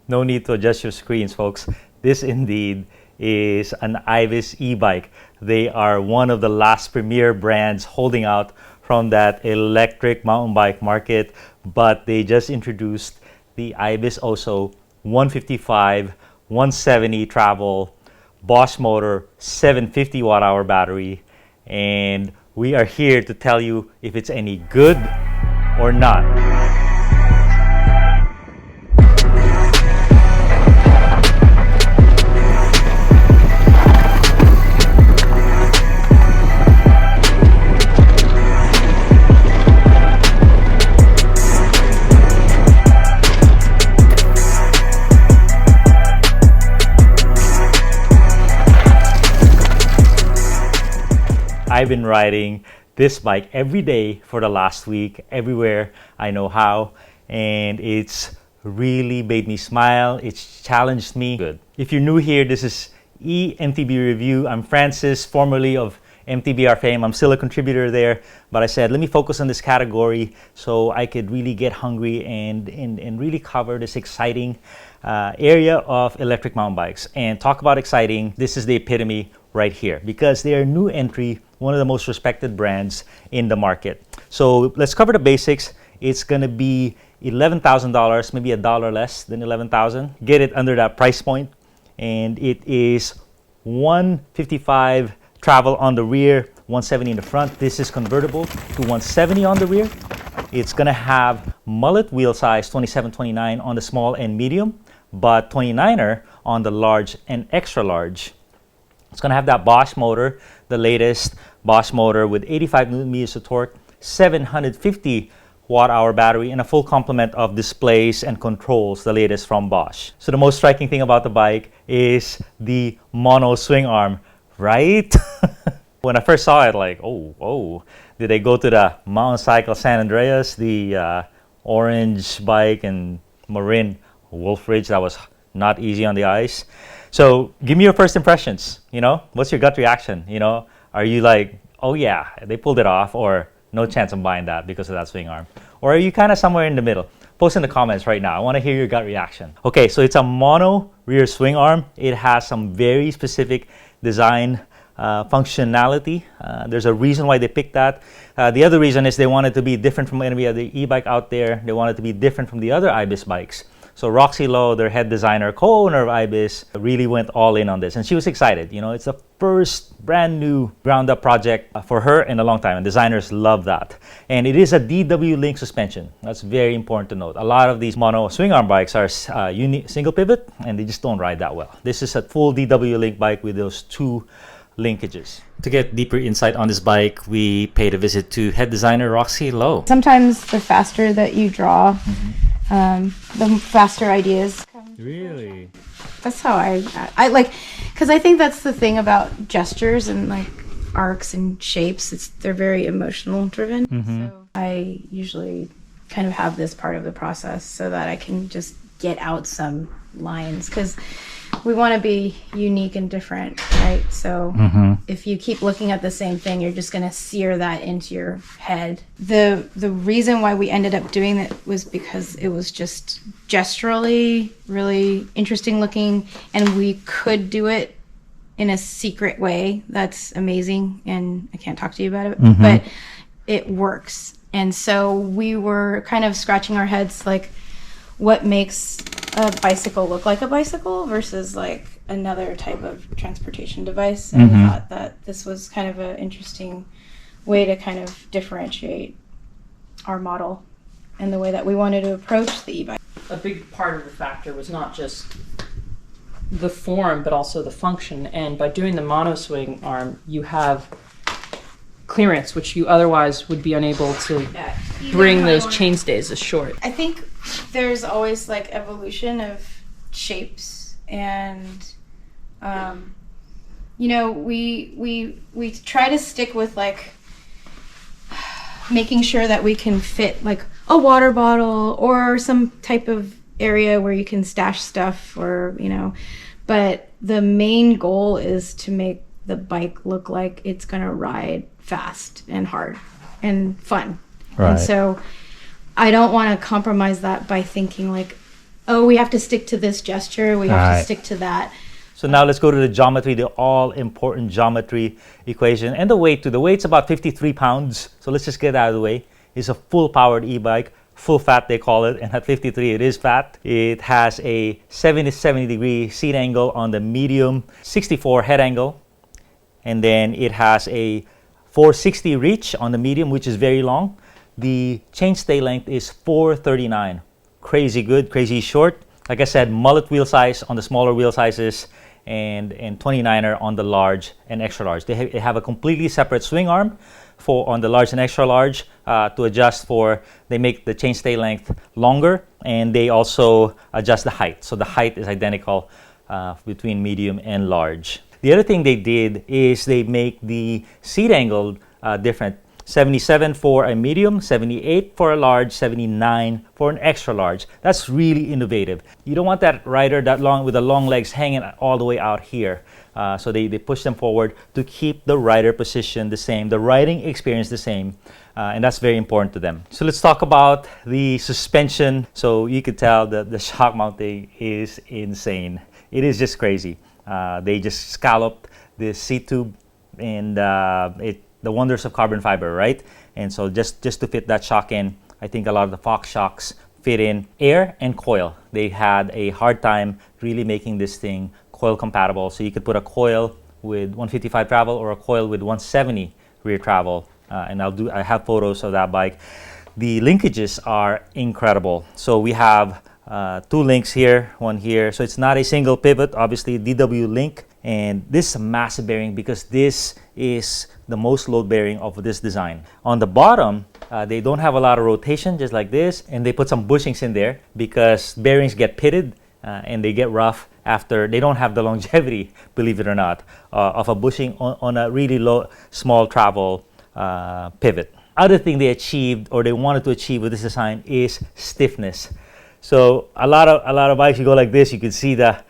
No need to adjust your screens, folks. This indeed is an Ibis e-bike. They are one of the last premier brands holding out from that electric mountain bike market, but they just introduced the Ibis Oso 155, 170 travel, Bosch motor, 750 watt-hour battery, and we are here to tell you if it's any good or not. I've been riding this bike every day for the last week, everywhere I know how, and it's really made me smile. It's challenged me. Good. If you're new here, this is E-MTB Review. I'm Francis, formerly of Emtbr fame. I'm still a contributor there, but I said, let me focus on this category so I could really get hungry and really cover this exciting area of electric mountain bikes. And talk about exciting, this is the epitome right here, because they are new entry, one of the most respected brands in the market. So let's cover the basics. It's gonna be $11,000, maybe $1 less than $11,000. Get it under that price point, and it is 155 travel on the rear, 170 in the front. This is convertible to 170 on the rear. It's gonna have mullet wheel size 27-29 on the small and medium, but 29er on the large and extra large. It's going to have that Bosch motor, the latest Bosch motor with 85 newton-meters of torque, 750 watt-hour battery, and a full complement of displays and controls, the latest from Bosch. So the most striking thing about the bike is the mono swing arm, right? When I first saw it, like, oh, did they go to the Mountain Cycle San Andreas, the orange bike and Marin Wolf Ridge that was not easy on the ice? So give me your first impressions. What's your gut reaction? Are you like, oh yeah, they pulled it off, or no chance of buying that because of that swing arm? Or are you kind of somewhere in the middle? Post in the comments right now. I want to hear your gut reaction. Okay, so it's a mono rear swing arm. It has some very specific design functionality. There's a reason why they picked that. The other reason is they wanted to be different from any other e-bike out there. They wanted to be different from the other Ibis bikes. So Roxy Lowe, their head designer, co-owner of Ibis, really went all in on this. And she was excited. It's the first brand new ground up project for her in a long time. And designers love that. And it is a DW link suspension. That's very important to note. A lot of these mono swing arm bikes are single pivot, and they just don't ride that well. This is a full DW link bike with those two linkages. To get deeper insight on this bike, we paid a visit to head designer Roxy Lowe. Sometimes the faster that you draw, the faster ideas come. Really? That's how I like, because I think that's the thing about gestures and like arcs and shapes. They're very emotional driven. So I usually kind of have this part of the process so that I can just get out some lines, because we want to be unique and different, right? So if you keep looking at the same thing, you're just going to sear that into your head. The reason why we ended up doing it was because it was just gesturally really interesting looking, and we could do it in a secret way that's amazing, and I can't talk to you about it, but it works. And so we were kind of scratching our heads like, what makes a bicycle look like a bicycle versus like another type of transportation device, and we thought that this was kind of an interesting way to kind of differentiate our model and the way that we wanted to approach the e-bike. A big part of the factor was not just the form but also the function, and by doing the mono swing arm you have clearance which you otherwise would be unable to bring those chainstays as short. I think there's always like evolution of shapes, and we try to stick with like making sure that we can fit like a water bottle or some type of area where you can stash stuff, or but the main goal is to make the bike look like it's gonna ride fast and hard and fun. Right. And so I don't want to compromise that by thinking like oh, we have to stick to this gesture, we have Right. to stick to that. So now let's go to the geometry, the all-important geometry equation. And the weight too. The weight's about 53 pounds. So let's just get out of the way. It's a full-powered e-bike. Full fat, they call it. And at 53, it is fat. It has a 70-degree seat angle on the medium, 64 head angle. And then it has a 460 reach on the medium, which is very long. The chainstay length is 439. Crazy good, crazy short. Like I said, mullet wheel size on the smaller wheel sizes, and 29er on the large and extra large. They have a completely separate swing arm for on the large and extra large to adjust for. They make the chainstay length longer, and they also adjust the height. So the height is identical between medium and large. The other thing they did is they make the seat angle different. 77 for a medium, 78 for a large, 79 for an extra large. That's really innovative. You don't want that rider that long with the long legs hanging all the way out here. So they push them forward to keep the rider position the same, the riding experience the same. And that's very important to them. So let's talk about the suspension. So you could tell that the shock mounting is insane. It is just crazy. They just scalloped the seat tube, and the wonders of carbon fiber, right? And so just to fit that shock in, I think a lot of the Fox shocks fit in air and coil. They had a hard time really making this thing coil compatible. So you could put a coil with 155 travel or a coil with 170 rear travel. And I have photos of that bike. The linkages are incredible. So we have two links here, one here. So it's not a single pivot, obviously DW link. And this is a massive bearing because this is the most load bearing of this design. On the bottom, they don't have a lot of rotation, just like this, and they put some bushings in there because bearings get pitted and they get rough after. They don't have the longevity, believe it or not, of a bushing on a really small travel pivot. Other thing they achieved, or they wanted to achieve with this design, is stiffness. So a lot of bikes, you go like this, you can see the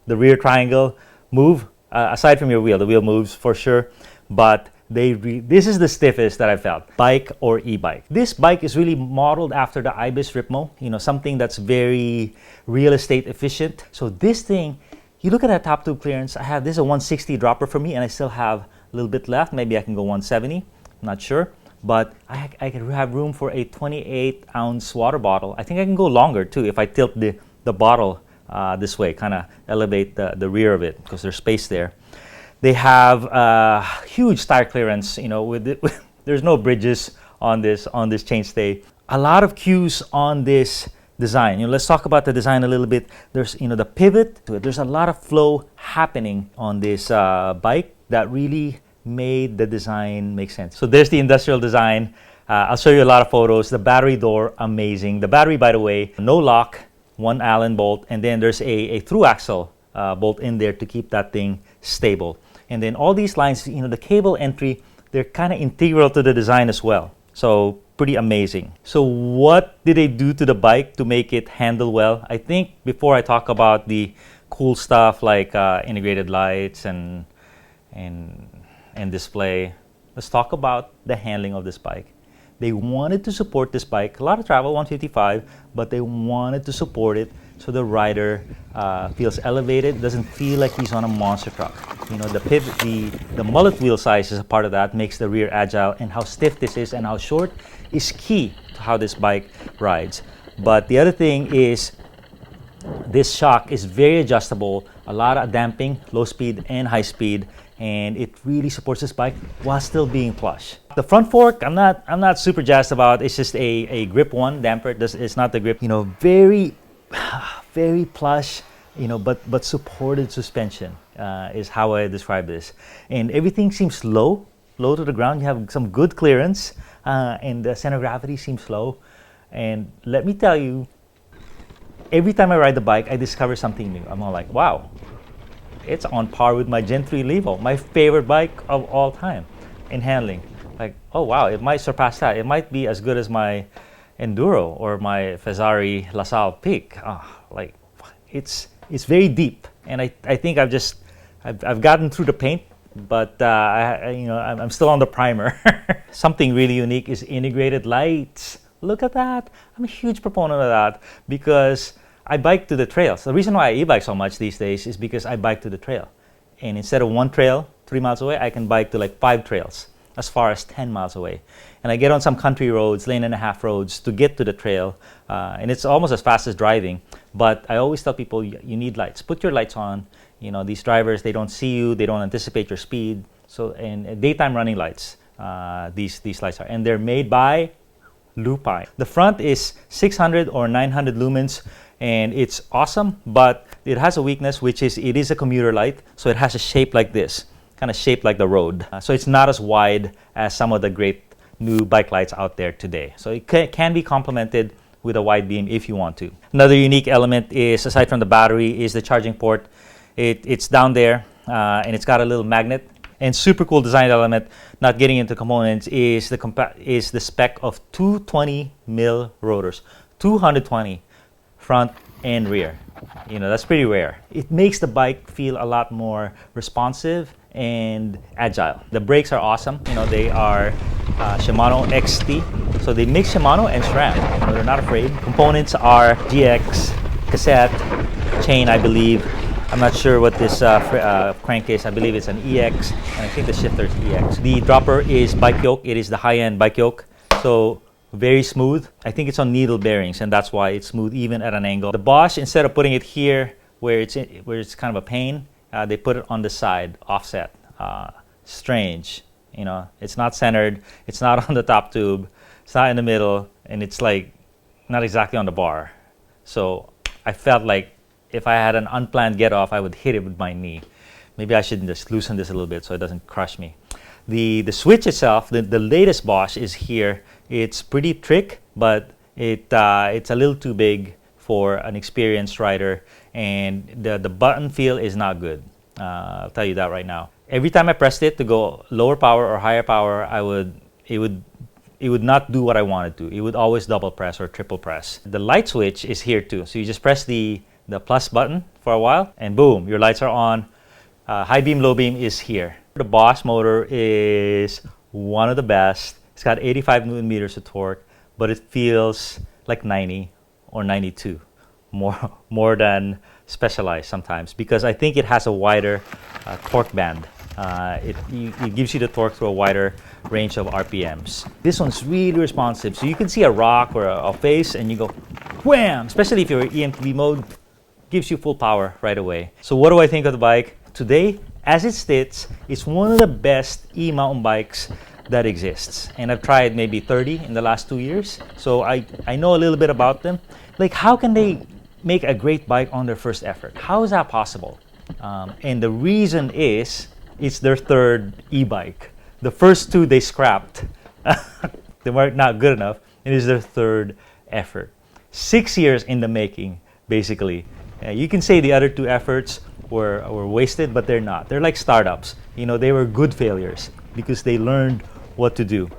rear triangle move. Aside from your wheel, the wheel moves for sure, but this is the stiffest that I felt, bike or e-bike. This bike is really modeled after the Ibis Ripmo, something that's very real estate efficient. So this thing, you look at that top tube clearance, this is a 160 dropper for me, and I still have a little bit left. Maybe I can go 170, I'm not sure, but I could have room for a 28-ounce water bottle. I think I can go longer too if I tilt the bottle this way, kind of elevate the rear of it because there's space there. They have huge tire clearance, there's no bridges on this chainstay. A lot of cues on this design. Let's talk about the design a little bit. There's the pivot to it. There's a lot of flow happening on this bike that really made the design make sense. So there's the industrial design. I'll show you a lot of photos. The battery door, amazing. The battery, by the way, no lock, one Allen bolt, and then there's a through axle bolt in there to keep that thing stable. And then all these lines, the cable entry, they're kind of integral to the design as well. So pretty amazing. So what did they do to the bike to make it handle well? I think before I talk about the cool stuff like integrated lights and display, let's talk about the handling of this bike. They wanted to support this bike, a lot of travel, 155, but they wanted to support it so the rider feels elevated, doesn't feel like he's on a monster truck. The pivot, the mullet wheel size is a part of that, makes the rear agile, and how stiff this is and how short is key to how this bike rides. But the other thing is this shock is very adjustable, a lot of damping, low speed and high speed, and it really supports this bike while still being plush. The front fork, I'm not super jazzed about. It's just a grip one damper. It's not the grip. Very, very plush. But supported suspension is how I describe this. And everything seems low to the ground. You have some good clearance, and the center of gravity seems low. And let me tell you, every time I ride the bike, I discover something new. I'm all like, wow. It's on par with my Gen 3 Levo, my favorite bike of all time in handling. Like, oh wow, it might surpass that. It might be as good as my Enduro or my Fezzari LaSalle Peak. It's very deep, and I think I've gotten through the paint, but I'm still on the primer. Something really unique is integrated lights Look at that. I'm a huge proponent of that because I bike to the trails. The reason why I e-bike so much these days is because I bike to the trail. And instead of one trail 3 miles away, I can bike to like 5 trails as far as 10 miles away. And I get on some country roads, lane and a half roads to get to the trail. And it's almost as fast as driving. But I always tell people you need lights. Put your lights on. You know, these drivers, they don't see you. They don't anticipate your speed. So, and daytime running lights, these lights are. And they're made by LUPINE. The front is 600 or 900 lumens. And it's awesome, but it has a weakness, which is it is a commuter light. So it has a shape like this, kind of shaped like the road. So it's not as wide as some of the great new bike lights out there today. So it can be complemented with a wide beam if you want to. Another unique element is, aside from the battery, is the charging port. It's down there, and it's got a little magnet. And super cool design element, not getting into components, is the spec of 220 mil rotors, 220 front and rear. You know, that's pretty rare. It makes the bike feel a lot more responsive and agile. The brakes are awesome. You know, they are Shimano XT. So they mix Shimano and SRAM. You know, they're not afraid. Components are GX, cassette, chain, I believe. I'm not sure what this crank is. I believe it's an EX, and I think the shifter is EX. The dropper is bike yoke. It is the high-end bike yoke. So very smooth. I think it's on needle bearings, and that's why it's smooth even at an angle. The Bosch, instead of putting it here where it's kind of a pain, they put it on the side, offset. Strange, you know. It's not centered. It's not on the top tube. It's not in the middle, and it's like not exactly on the bar. So I felt like if I had an unplanned get off, I would hit it with my knee. Maybe I should just loosen this a little bit so it doesn't crush me. The switch itself, the latest Bosch is here. It's pretty trick, but it's a little too big for an experienced rider, and the button feel is not good. I'll tell you that right now. Every time I pressed it to go lower power or higher power, it would not do what I wanted to. It would always double press or triple press. The light switch is here too. So you just press the plus button for a while, and boom, your lights are on. High beam, low beam is here. The Bosch motor is one of the best. It's got 85 Newton meters of torque, but it feels like 90 or 92, more than Specialized sometimes, because I think it has a wider torque band. It gives you the torque through a wider range of RPMs. This one's really responsive, so you can see a rock or a face and you go wham, especially if you're in E-MTB mode, gives you full power right away. So what do I think of the bike? Today, as it sits, it's one of the best e-mountain bikes that exists. And I've tried maybe 30 in the last 2 years. So I know a little bit about them. Like, how can they make a great bike on their first effort? How is that possible? And the reason is, it's their third e-bike. The first two they scrapped. They weren't not good enough. It is their third effort. 6 years in the making, basically. You can say the other two efforts were wasted, but they're not. They're like startups. You know, they were good failures because they learned what to do.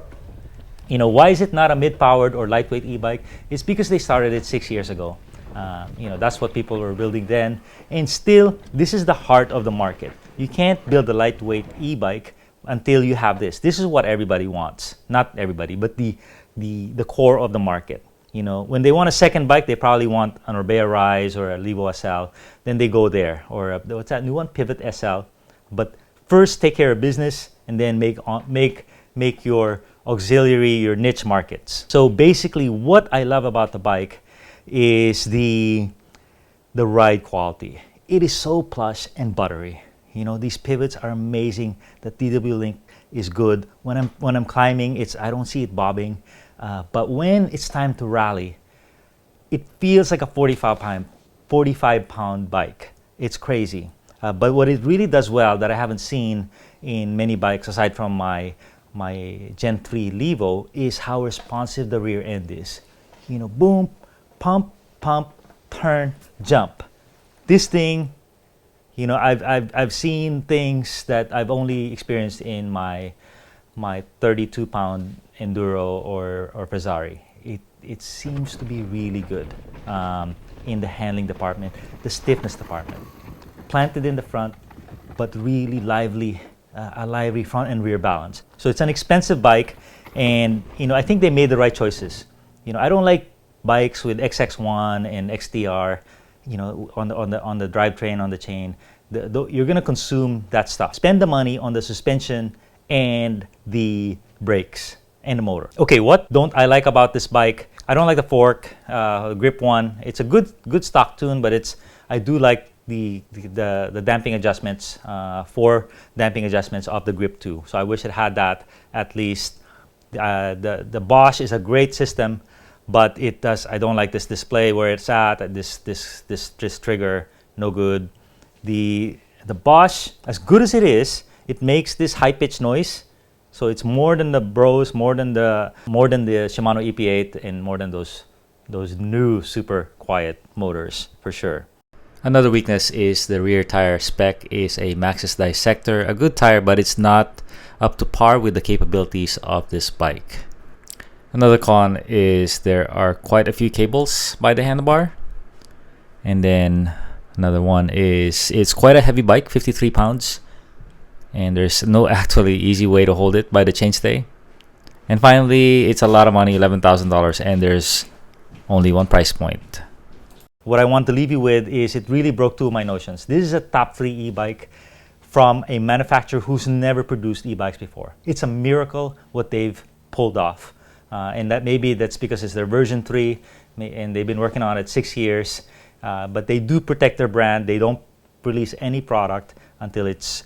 You know, why is it not a mid-powered or lightweight e-bike? It's because they started it 6 years ago. You know, that's what people were building then. And still, this is the heart of the market. You can't build a lightweight e-bike until you have this. This is what everybody wants. Not everybody, but the core of the market. You know, when they want a second bike, they probably want an Orbea Rise or a Levo SL. Then they go there. Or what's that new one? Pivot SL. But first, take care of business, and then make your auxiliary, your niche markets. So basically, what I love about the bike is the ride quality. It is so plush and buttery. You know, these pivots are amazing. The TW link is good. When I'm climbing, I don't see it bobbing. But when it's time to rally, it feels like a 45-pound bike. It's crazy. But what it really does well that I haven't seen in many bikes aside from my Gen 3 Levo is how responsive the rear end is. You know, boom, pump, turn, jump. This thing, you know, I've seen things that I've only experienced in my 32-pound enduro or Fezzari. It seems to be really good in the handling department, the stiffness department. Planted in the front, but really lively, a lively front and rear balance. So it's an expensive bike, and you know, I think they made the right choices. I don't like bikes with XX1 and XTR, on the drivetrain, on the chain. You're gonna consume that stuff. Spend the money on the suspension and the brakes and the motor. Okay, what don't I like about this bike? I don't like the fork, grip one. It's a good stock tune, but I do like the damping adjustments, 4 damping adjustments of the grip 2. So I wish it had that at least. The Bosch is a great system, but I don't like this display where it's at. This trigger, no good. The Bosch, as good as it is, it makes this high pitched noise. So it's more than the Bros, more than the Shimano EP8, and more than those new super quiet motors for sure. Another weakness is the rear tire spec is a Maxxis Dissector, a good tire, but it's not up to par with the capabilities of this bike. Another con is there are quite a few cables by the handlebar. And then another one is it's quite a heavy bike, 53 pounds. And there's no actually easy way to hold it by the chainstay. And finally, it's a lot of money, $11,000, and there's only one price point. What I want to leave you with is it really broke 2 of my notions. This is a top 3 e-bike from a manufacturer who's never produced e-bikes before. It's a miracle what they've pulled off. And that's because it's their version 3, and they've been working on it 6 years. But they do protect their brand. They don't release any product until it's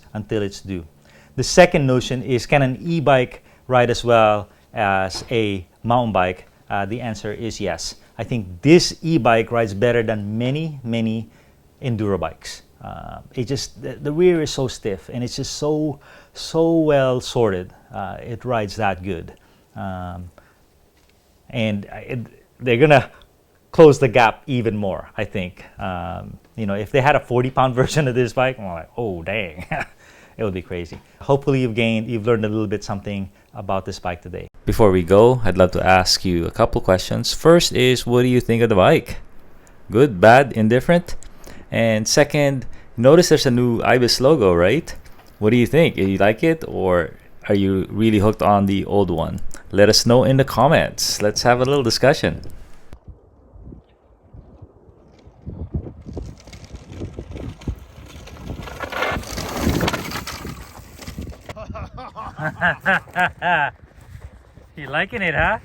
due. The second notion is, can an e-bike ride as well as a mountain bike? The answer is yes. I think this e-bike rides better than many enduro bikes. The rear is so stiff, and it's just so well sorted. It rides that good, and they're gonna close the gap even more, I think. If they had a 40-pound version of this bike, I'm like, oh dang, it would be crazy. Hopefully you've learned a little bit something about this bike today. Before we go, I'd love to ask you a couple questions. First is, what do you think of the bike? Good, bad, indifferent? And second, notice there's a new Ibis logo, right? What do you think? Do you like it, or are you really hooked on the old one? Let us know in the comments. Let's have a little discussion. You liking it, huh?